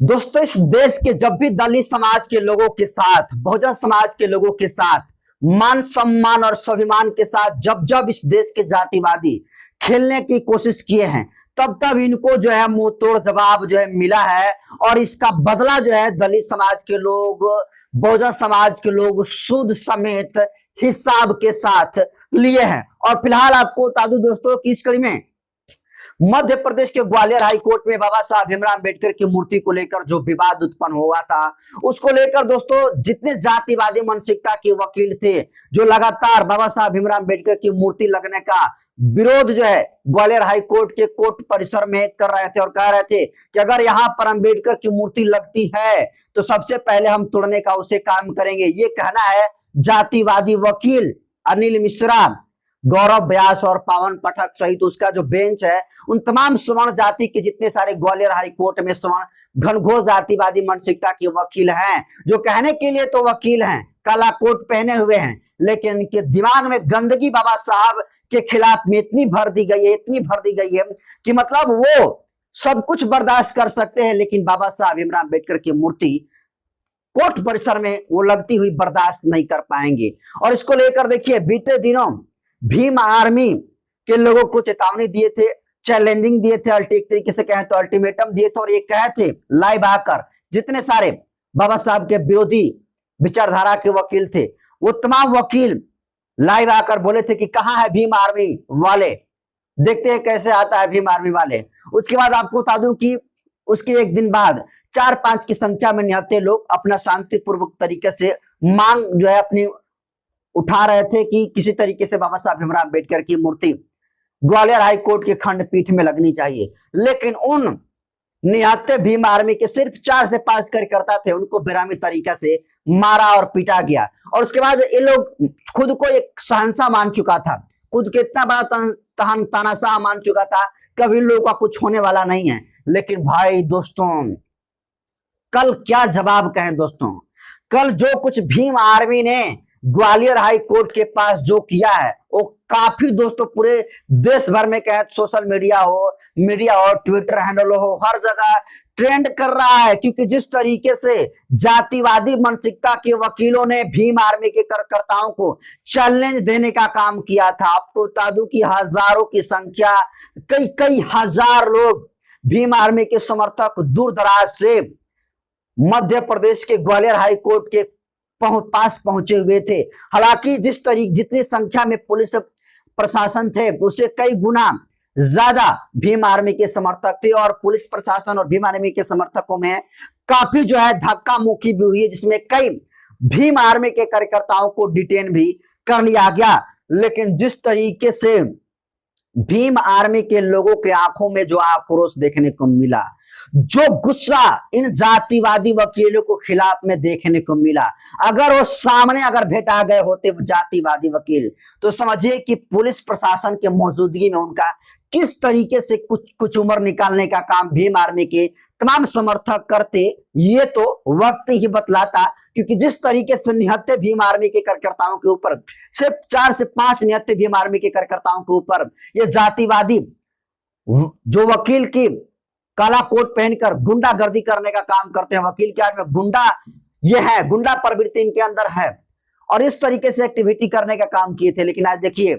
दोस्तों, इस देश के जब भी दलित समाज के लोगों के साथ, बहुजन समाज के लोगों के साथ, मान सम्मान और स्वाभिमान के साथ जब जब इस देश के जातिवादी खेलने की कोशिश किए हैं, तब तब इनको जो है मुंह तोड़ जवाब जो है मिला है। और इसका बदला जो है दलित समाज के लोग, बहुजन समाज के लोग सूद समेत हिसाब के साथ लिए हैं। और फिलहाल आपको बता दूं दोस्तों कि इस कड़ी में मध्य प्रदेश के ग्वालियर हाई कोर्ट में बाबा साहब भीमराव अंबेडकर की मूर्ति को लेकर जो विवाद उत्पन्न हुआ था, उसको लेकर दोस्तों जितने जातिवादी मानसिकता के वकील थे, जो लगातार बाबा साहब भीमराव अंबेडकर की मूर्ति लगने का विरोध जो है ग्वालियर हाई कोर्ट के कोर्ट परिसर में कर रहे थे और कह रहे थे कि अगर यहाँ पर अंबेडकर की मूर्ति लगती है तो सबसे पहले हम तोड़ने का उसे काम करेंगे। ये कहना है जातिवादी वकील अनिल मिश्रा, गौरव व्यास और पावन पाठक सहित उसका जो बेंच है, उन तमाम सवर्ण जाति के जितने सारे ग्वालियर हाई कोर्ट में सवर्ण घनघोर जातिवादी मानसिकता के वकील हैं, जो कहने के लिए तो वकील हैं, काला कोट पहने हुए हैं, लेकिन इनके दिमाग में गंदगी बाबा साहब के खिलाफ में इतनी भर दी गई है, इतनी भर दी गई है कि मतलब वो सब कुछ बर्दाश्त कर सकते हैं, लेकिन बाबा साहब भीमराव अम्बेडकर की मूर्ति कोर्ट परिसर में वो लगती हुई बर्दाश्त नहीं कर पाएंगे। और इसको लेकर देखिए, बीते दिनों भीम आर्मी के लोगों को चेतावनी दिए थे, चैलेंजिंग दिए थे, एक तरीके से कहें तो अल्टीमेटम दिए थे, और ये कहे थे लाइव आकर, जितने सारे बाबा साहब के विरोधी विचारधारा के वकील थे, वो तमाम वकील लाइव आकर बोले थे कि कहां है भीम आर्मी वाले, देखते हैं कैसे आता है भीम आर्मी वाले। उसके बाद आपको बता दूं कि उसके एक दिन बाद 4-5 की संख्या में निहत्थे लोग अपना शांतिपूर्वक तरीके से मांग जो है अपनी उठा रहे थे कि किसी तरीके से बाबा साहब भीमराव अम्बेडकर की मूर्ति ग्वालियर हाई कोर्ट के खंडपीठ में लगनी चाहिए। लेकिन उन निहत्थे भीम आर्मी के सिर्फ 4 से 5 कार्यकर्ता थे, उनको बेरामी तरीका से मारा और पीटा गया। और उसके बाद ये लोग खुद को एक शहंशाह मान चुका था, खुद के इतना बड़ा तानाशाह मान चुका था, कभी लोगों का कुछ होने वाला नहीं है। लेकिन भाई दोस्तों, कल क्या जवाब कहें दोस्तों, कल जो कुछ भीम आर्मी ने ग्वालियर हाई कोर्ट के पास जो किया है, वो काफी दोस्तों पूरे देश भर में कहे सोशल मीडिया हो, ट्विटर हैंडल हो, हर जगह ट्रेंड कर रहा है। क्योंकि जिस तरीके से जातिवादी मानसिकता के वकीलों ने भीम आर्मी के कार्यकर्ताओं को चैलेंज देने का काम किया था, आपको बता दूं कि हजारों की संख्या, कई हजार लोग भीम आर्मी के समर्थक दूर दराज से मध्य प्रदेश के ग्वालियर हाई कोर्ट के पास पहुंचे हुए थे। हालांकि जितनी संख्या में पुलिस प्रशासन थे, उससे कई गुना ज्यादा भीम आर्मी के समर्थक थे, और पुलिस प्रशासन और भीम आर्मी के समर्थकों में काफी जो है धक्का मुक्की भी हुई है, जिसमें कई भीम आर्मी के कार्यकर्ताओं को डिटेन भी कर लिया गया। लेकिन जिस तरीके से भीम आर्मी के लोगों के आंखों में जो आक्रोश देखने को मिला, जो गुस्सा इन जातिवादी वकीलों को खिलाफ में देखने को मिला, अगर वो सामने अगर भेटा गए होते वो जातिवादी वकील, तो समझिए कि पुलिस प्रशासन के मौजूदगी में उनका किस तरीके से कुछ उम्र निकालने का काम भीम आर्मी के तमाम समर्थक करते, ये तो वक्त ही बतलाता। क्योंकि जिस तरीके से निहत्थे भीम आर्मी के कार्यकर्ताओं के ऊपर, सिर्फ 4 से 5 निहत्थे भीम आर्मी के कार्यकर्ताओं के ऊपर ये जातिवादी जो वकील की काला कोट पहनकर गुंडागर्दी करने का काम करते हैं, वकील के आज में गुंडा ये है, गुंडा प्रवृत्ति इनके अंदर है, और इस तरीके से एक्टिविटी करने का काम किए थे। लेकिन आज देखिए,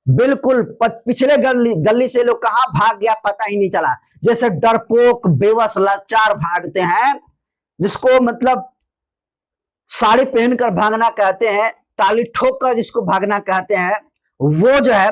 बिल्कुल पिछले गली से लोग कहां भाग गया पता ही नहीं चला। जैसे डरपोक बेबस लाचार भागते हैं, जिसको मतलब साड़ी पहनकर भागना कहते हैं, ताली ठोक कर जिसको भागना कहते हैं, वो जो है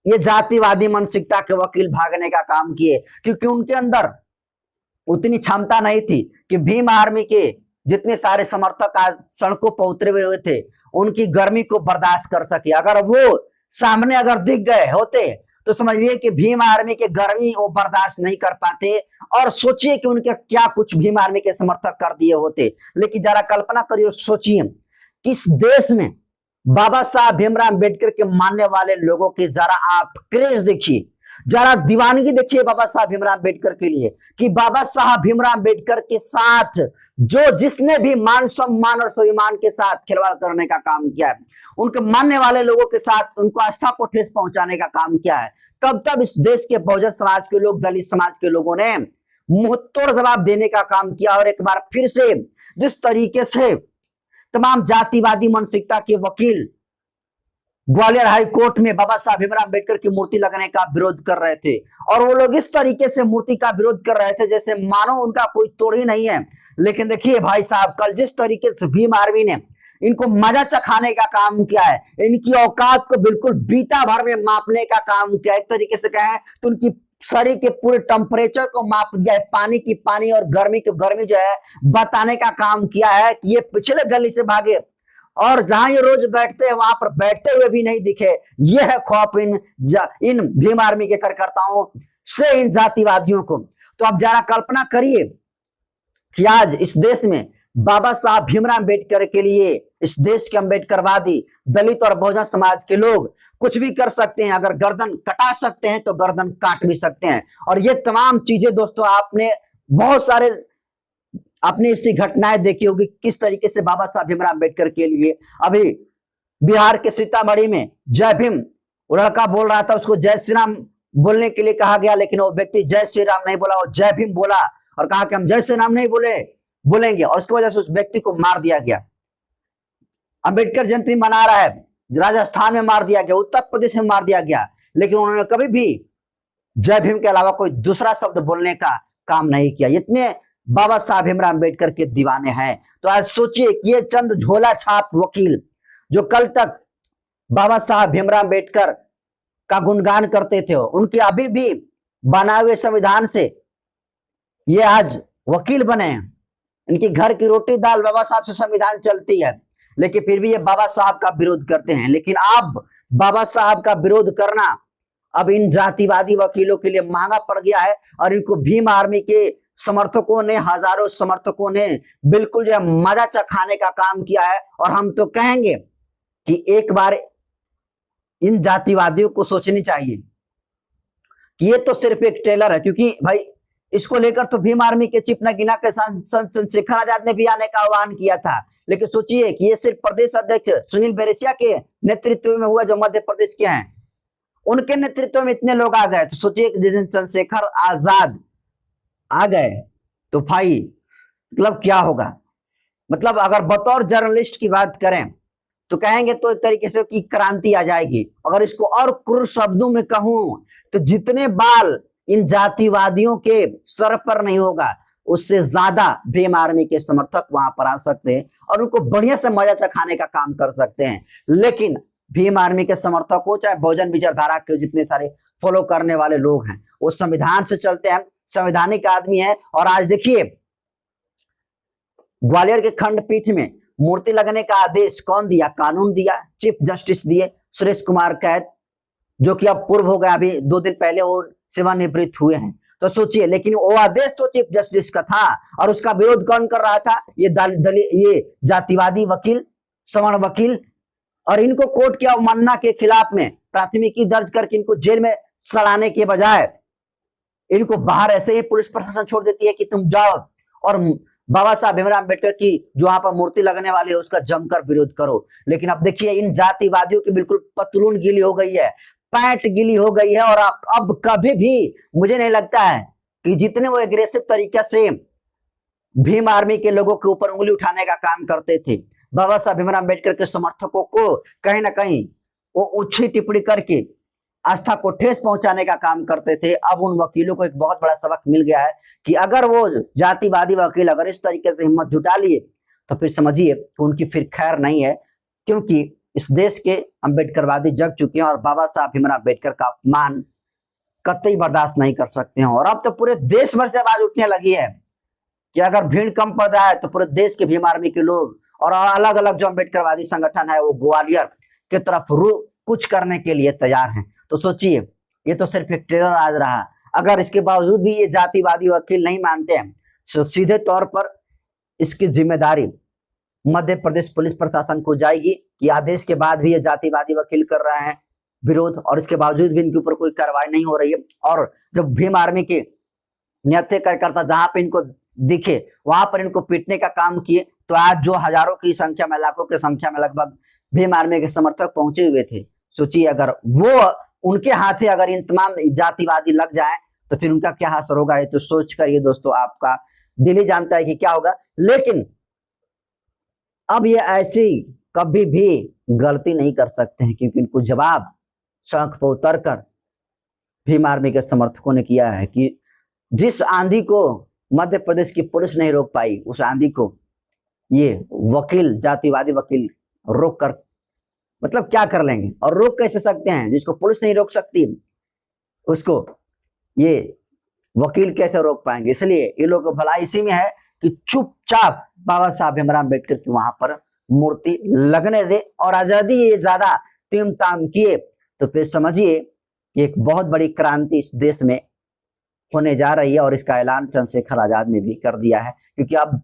ये जातिवादी मानसिकता के वकील भागने का काम किए। क्योंकि उनके अंदर उतनी क्षमता नहीं थी कि भीम आर्मी के जितने सारे समर्थक आज सड़कों पर उतरे हुए थे, उनकी गर्मी को बर्दाश्त कर सके। अगर वो सामने अगर दिख गए होते तो समझिए कि भीम आर्मी के गर्मी वो बर्दाश्त नहीं कर पाते, और सोचिए कि उनके क्या कुछ भीम आर्मी के समर्थक कर दिए होते। लेकिन जरा कल्पना करिए, सोचिए कि इस देश में बाबा साहब भीमराव अम्बेडकर के मानने वाले लोगों की जरा आप क्रेज देखिए, जरा दीवानगी देखिए बाबा साहब भीमराव अम्बेडकर के लिए, कि बाबा साहब भीमराव अम्बेडकर के साथ जिसने भी मान सम्मान और स्वाभिमान के साथ खिलवाड़ करने का काम किया है, उनके मानने वाले लोगों के साथ उनको आस्था को ठेस पहुंचाने का काम किया है, तब इस देश के बहुजन समाज के लोग, दलित समाज के लोगों ने मुंहतोड़ जवाब देने का काम किया। और एक बार फिर से जिस तरीके से तमाम जातिवादी मानसिकता के वकील ग्वालियर हाई कोर्ट में बाबा साहब भीमराव अम्बेडकर की मूर्ति लगाने का विरोध कर रहे थे, और वो लोग इस तरीके से मूर्ति का विरोध कर रहे थे जैसे मानो उनका कोई तोड़ ही नहीं है। लेकिन देखिए भाई साहब, कल जिस तरीके से भीम आर्मी ने इनको मजा चखाने का काम किया है, इनकी औकात को बिल्कुल बीता भर में मापने का काम किया, एक तरीके से कहें तो उनकी शरीर के पूरे टेम्परेचर को माप दिया है, पानी की पानी और गर्मी की गर्मी जो है बताने का काम किया है कि ये पिछले गली से भागे और जहां ये रोज बैठते हैं वहां पर बैठते हुए भी नहीं दिखे। यह है खौफ इन भीम आर्मी के कार्यकर्ताओं से, इन जातिवादियों को। तो अब जरा कल्पना करिए कि आज इस देश में बाबा साहब भीमराव अम्बेडकर के लिए इस देश के अम्बेडकरवादी दलित और बहुजन समाज के लोग कुछ भी कर सकते हैं। अगर गर्दन कटा सकते हैं तो गर्दन काट भी सकते हैं। और ये तमाम चीजें दोस्तों आपने बहुत सारे अपनी इसकी घटनाएं देखी होगी, किस तरीके से बाबा साहब भीमराव अम्बेडकर के लिए अभी बिहार के सीतामढ़ी में जय भीम, वो लड़का बोल रहा था, उसको जय श्री राम बोलने के लिए कहा गया, लेकिन वो व्यक्ति जय श्री राम नहीं बोला, वो जय भीम बोला और कहा कि हम जय श्री राम नहीं बोलेंगे, और उसकी वजह से उस व्यक्ति को मार दिया गया। अम्बेडकर जयंती मना रहा है, राजस्थान में मार दिया गया, उत्तर प्रदेश में मार दिया गया, लेकिन उन्होंने कभी भी जय भीम के अलावा कोई दूसरा शब्द बोलने का काम नहीं किया। इतने बाबा साहब भीमराव अम्बेडकर के दीवाने हैं। तो आज सोचिए कि ये चंद झोला छाप वकील जो कल तक बाबा साहब भीमराव अम्बेडकर का गुणगान करते थे, उनके अभी भी बनाए हुए संविधान से ये आज वकील बने हैं। इनकी घर की रोटी दाल बाबा साहब से संविधान चलती है, लेकिन फिर भी ये बाबा साहब का विरोध करते हैं। लेकिन अब बाबा साहब का विरोध करना अब इन जातिवादी वकीलों के लिए महंगा पड़ गया है, और इनको भीम आर्मी के समर्थकों ने, हजारों समर्थकों ने बिल्कुल जो मजा चखाने का काम किया है। और हम तो कहेंगे कि एक बार इन जातिवादियों को सोचनी चाहिए कि ये तो सिर्फ एक ट्रेलर है, क्योंकि भाई इसको लेकर तो भीम आर्मी के चीफ नगीना के चंद्रशेखर आजाद ने भी आने का आह्वान किया था। लेकिन सोचिए कि ये सिर्फ प्रदेश अध्यक्ष सुनील बेरेसिया के नेतृत्व में हुआ, जो मध्य प्रदेश के हैं, उनके नेतृत्व में इतने लोग आ गए। तो सोचिए कि जिस दिन चंद्रशेखर आजाद आ गए तो भाई मतलब क्या होगा। मतलब अगर बतौर जर्नलिस्ट की बात करें तो कहेंगे तो एक तरीके से कि क्रांति आ जाएगी। अगर इसको और क्रूर शब्दों में कहूं तो जितने बाल इन जातिवादियों के सर पर नहीं होगा, उससे ज्यादा भीम आर्मी के समर्थक वहां पर आ सकते हैं और उनको बढ़िया से मजा चखाने का काम कर सकते हैं। लेकिन भीम आर्मी के समर्थक हो चाहे बहुजन विचारधारा के जितने सारे फॉलो करने वाले लोग हैं, वो संविधान से चलते हैं, संवैधानिक आदमी है। और आज देखिए ग्वालियर के खंडपीठ में मूर्ति लगने का आदेश कौन दिया? कानून दिया, चीफ जस्टिस दिए सुरेश कुमार कैद, जो कि अब पूर्व हो गया, अभी 2 दिन पहले वो सेवानिवृत्त हुए हैं। तो सोचिए, लेकिन वो आदेश तो चीफ जस्टिस का था और उसका विरोध कौन कर रहा था? ये जातिवादी वकील, सवर्ण वकील। और इनको कोर्ट की अवमानना के खिलाफ में प्राथमिकी दर्ज करके इनको जेल में सड़ाने के बजाय इनको बाहर ऐसे ही पुलिस प्रशासन छोड़ देती है कि तुम जाओ और बाबा साहब भीमराव अम्बेडकर की जो वहां पर मूर्ति लगने वाली है उसका जमकर विरोध करो। लेकिन अब देखिए इन जातिवादियों की बिल्कुल पतलून गीली हो गई है, पैंट गीली हो गई है। और अब कभी भी मुझे नहीं लगता है कि जितने वो एग्रेसिव तरीके से भीम आर्मी के लोगों के ऊपर उंगली उठाने का काम करते थे, बाबा साहब भीमराव अम्बेडकर के समर्थकों को कहीं ना कहीं वो उछी टिप्पणी करके आस्था को ठेस पहुंचाने का काम करते थे, अब उन वकीलों को एक बहुत बड़ा सबक मिल गया है कि अगर वो जातिवादी वकील अगर इस तरीके से हिम्मत जुटा लिए तो फिर समझिए तो उनकी फिर खैर नहीं है, क्योंकि इस देश के अम्बेडकरवादी जग चुके हैं और बाबा साहब भीमराव अम्बेडकर का अपमान कतई बर्दाश्त नहीं कर सकते हैं। और अब तो पूरे देश भर से आवाज उठने लगी है कि अगर भीड़ कम पड़ जाए तो पूरे देश के भीम आर्मी के लोग और अलग अलग जो अम्बेडकरवादी संगठन है वो ग्वालियर की तरफ कुछ करने के लिए तैयार हैं। तो सोचिए, ये तो सिर्फ एक ट्रेलर आज रहा। अगर इसके बावजूद भी ये जातिवादी वकील नहीं मानते हैं तो सीधे तौर पर इसकी जिम्मेदारी मध्य प्रदेश पुलिस प्रशासन को जाएगी कि आदेश के बाद भी ये जातिवादी वकील कर रहे हैं विरोध, और इसके बावजूद भी इनके ऊपर कोई कार्रवाई नहीं हो रही है। और जब भीम आर्मी के निहत्थे कार्यकर्ता जहां पे इनको दिखे वहां पर इनको पीटने का काम किए, तो आज जो हजारों की संख्या में, लाखों की संख्या में लगभग भीम आर्मी के समर्थक पहुंचे हुए थे, सोचिए अगर वो उनके हाथे अगर इन तमाम जातिवादी लग जाए तो फिर उनका क्या असर होगा, ये तो सोच कर ये दोस्तों आपका दिल ही जानता है कि क्या होगा। लेकिन अब ये ऐसी कभी भी गलती नहीं कर सकते हैं, क्योंकि इनको जवाब सड़क पर उतर कर भीम आर्मी के समर्थकों ने किया है कि जिस आंधी को मध्य प्रदेश की पुलिस नहीं रोक पाई, उस आंधी को ये वकील, जातिवादी वकील रोक कर मतलब क्या कर लेंगे। और रोक कैसे सकते हैं, जिसको पुलिस नहीं रोक सकती उसको ये वकील कैसे रोक पाएंगे। इसलिए ये लोग को भलाई इसी में है कि चुपचाप बाबा साहब भीमराव अम्बेडकर की वहां पर मूर्ति लगने दे। और आजादी ये ज्यादा तीम ताम किए तो फिर समझिए कि एक बहुत बड़ी क्रांति इस देश में होने जा रही है। और इसका ऐलान चंद्रशेखर आजाद ने भी कर दिया है, क्योंकि अब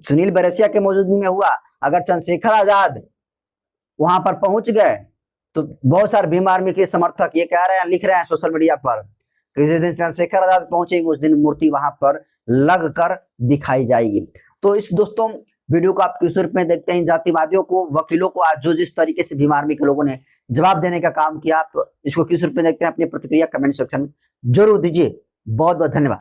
सुनील बैरसिया के मौजूदगी में हुआ, अगर चंद्रशेखर आजाद वहां पर पहुंच गए तो बहुत सारे भीम आर्मी के समर्थक ये कह रहे हैं, लिख रहे हैं सोशल मीडिया पर कि जिस दिन चंद्रशेखर आजाद पहुंचेंगे उस दिन मूर्ति वहां पर लग कर दिखाई जाएगी। तो इस दोस्तों वीडियो को आप किस रूप में देखते हैं, जातिवादियों को, वकीलों को आज जो जिस तरीके से भीम आर्मी के लोगों ने जवाब देने का काम किया, आप इसको किस रूप में देखते हैं, अपनी प्रतिक्रिया कमेंट सेक्शन में जरूर दीजिए। बहुत बहुत धन्यवाद।